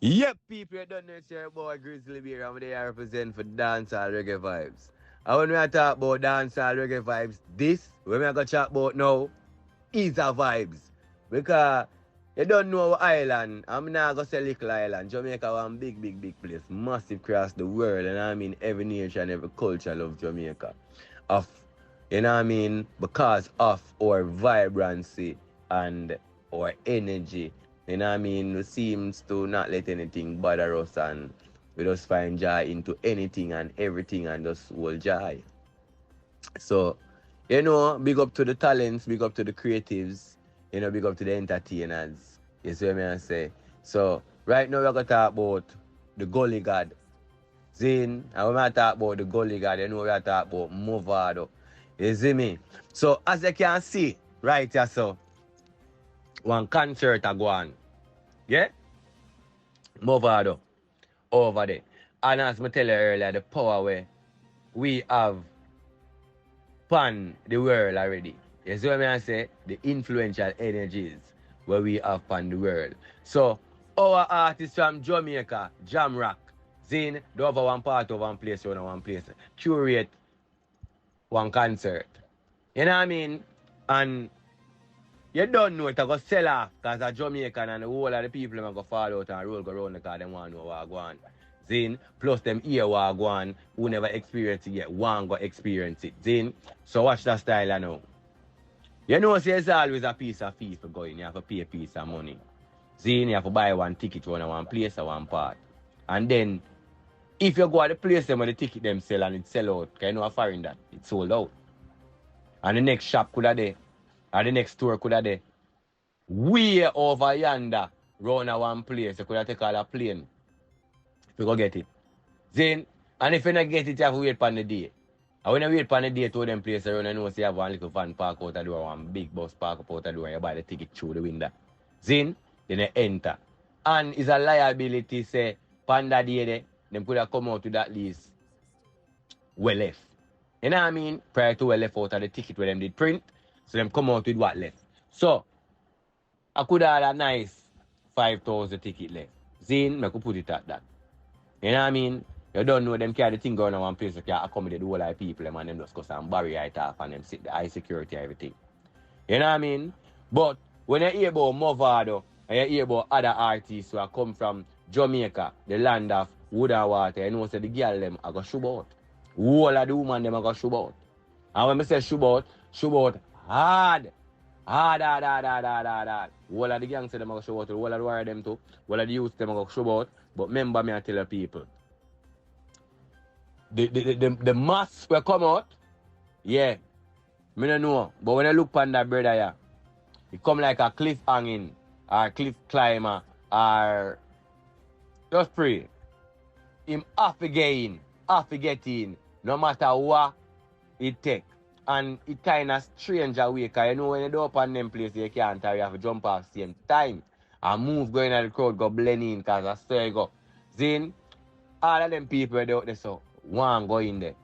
Yep, people, you don't know it's your boy Grizzly Bear, and they represent for dancehall reggae vibes. And when we are talk about dancehall reggae vibes, this, when we are going to chat about now, is a vibes. Because you don't know our island, I'm not going to say little island. Jamaica one big, big, big place, massive across the world, and I mean every nation, every culture love Jamaica. Of, you know what I mean? Because of our vibrancy and our energy. You know what I mean? We seems to not let anything bother us and we just find joy into anything and everything and just hold joy. So, big up to the talents, big up to the creatives, big up to the entertainers. You see what I say? So, right now we're going to talk about the Gully God. Zin, and when I talk about the Gully God, we are talking about Mavado. You see me? So, as you can see, right here, so, one concert a go on. Yeah? Mavado over there. And as I tell you earlier, the power where we have pan the world already. You see what I say? The influential energies where we have pan the world. So our artists from Jamaica, Jam Rock, Zin, they have one part of one place, one place. Curate one concert. You know what I mean? And you don't know it, I go sell off because a Jamaican and the whole of the people are going to fall out and roll go around because they want to know what go on. Zin, plus them hear what go on, who never experience it yet, one go experience it. Zin, so watch that style now. You know, say it's always a piece of fee for going, you have to pay a piece of money. Zin, you have to buy one ticket to one place or one part. And then, if you go to the place them where the ticket them sell and it sell out, because you know a foreign that, it's sold out. And the next shop could have there, or the next store could have there. Way over yonder, round a one place, you could have taken a plane if you go get it. Then, and if you not get it, you have to wait for the day. And when you wait for the day to them places around, you know, you have one little van park out the door, one big bus park up out the door, and you buy the ticket through the window. Then you enter. And it's a liability, say, Panda day there, them could have come out with at least well left. You know what I mean? Prior to well left out of the ticket where them did print, so them come out with what left. So, I could have had a nice 5,000 ticket left. I could put it at that. You know what I mean? You don't know them carry the thing going on one place, you can accommodate the whole lot of people, them, and them just go some barrier it off and them sit the high security everything. You know what I mean? But when you hear about Mavado and you hear about other artists who have come from Jamaica, the land of wood and water, you know, so the girl them are going to shoot out. Whole of the woman them are going to shoot out. And when I say shoot out hard. Hard. Whole of the gangsters them are going to shoot out. Whole of the warrior them too. Whole of the youth them are going to shoot out. But remember me I tell the people. The mass will come out. Yeah. Me don't know. But when I look on that brother here, it come like a cliff hanging, or cliff climber, or just pray. Him half again, no matter what it take. And it kind of strange away, because you know when you do up on them places, you can't tell you have to jump off same time. And move going at the crowd, go blend in, because I swear you go. Then, all of them people out there, so one go in there.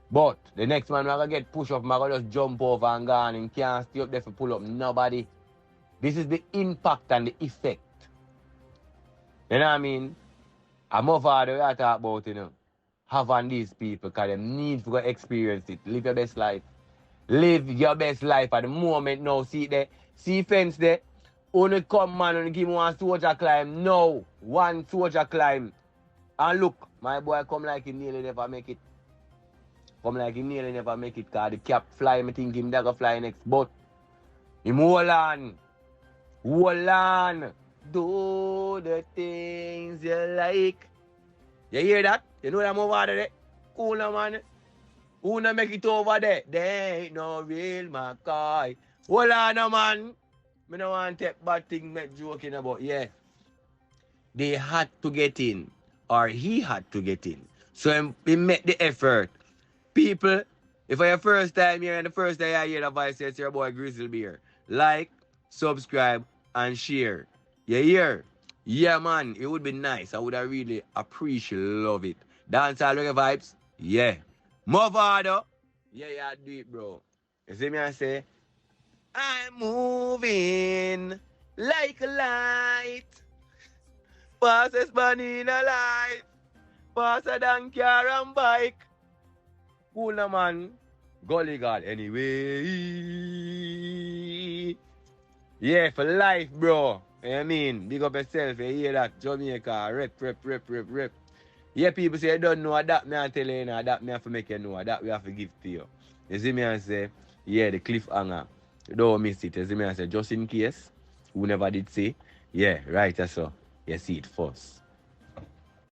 But the next man will get pushed up, man will just jump over and gone and can't stay up there to pull up nobody. This is the impact and the effect. You know what I mean? I'm more father I talk about, having these people because they need to go experience it. Live your best life. Live your best life at the moment now. See there, see fence there. Only come man and give me one soldier climb. No, one soldier climb. And look, my boy come like he nearly never make it. Come like he nearly never make it because the cap fly, I think him that go fly next. But him hold on. Do the things you like. You hear that? You know that I'm over there? Cool man. Who not make it over there? There ain't no real Mackay. Hold on man. I don't want to take bad thing make joking about. Yeah. They had to get in. Or he had to get in. So he made the effort. People, if it's your first time here and the first day I hear the voice, it's your boy Grizzly Bear. Like, subscribe, and share. You hear? Yeah, man, it would be nice. I would have really appreciate, love it. Dancehall reggae vibes? Yeah. Mavado? Yeah, do it, bro. You see me I say, I'm moving like a light. Fastest money in a life. Faster than car and bike. Cool na man. Gully God anyway. Yeah, for life, bro. You know what I mean? Big up yourself. You hear that? Jamaica. Rep. Yeah, people say you don't know that. Me and tell you, that me have to make you know. That we have to give to you. You see me and say, yeah, the cliffhanger. Don't miss it. You see me and say, just in case, who never did say, yeah, right, that's so. You see it first.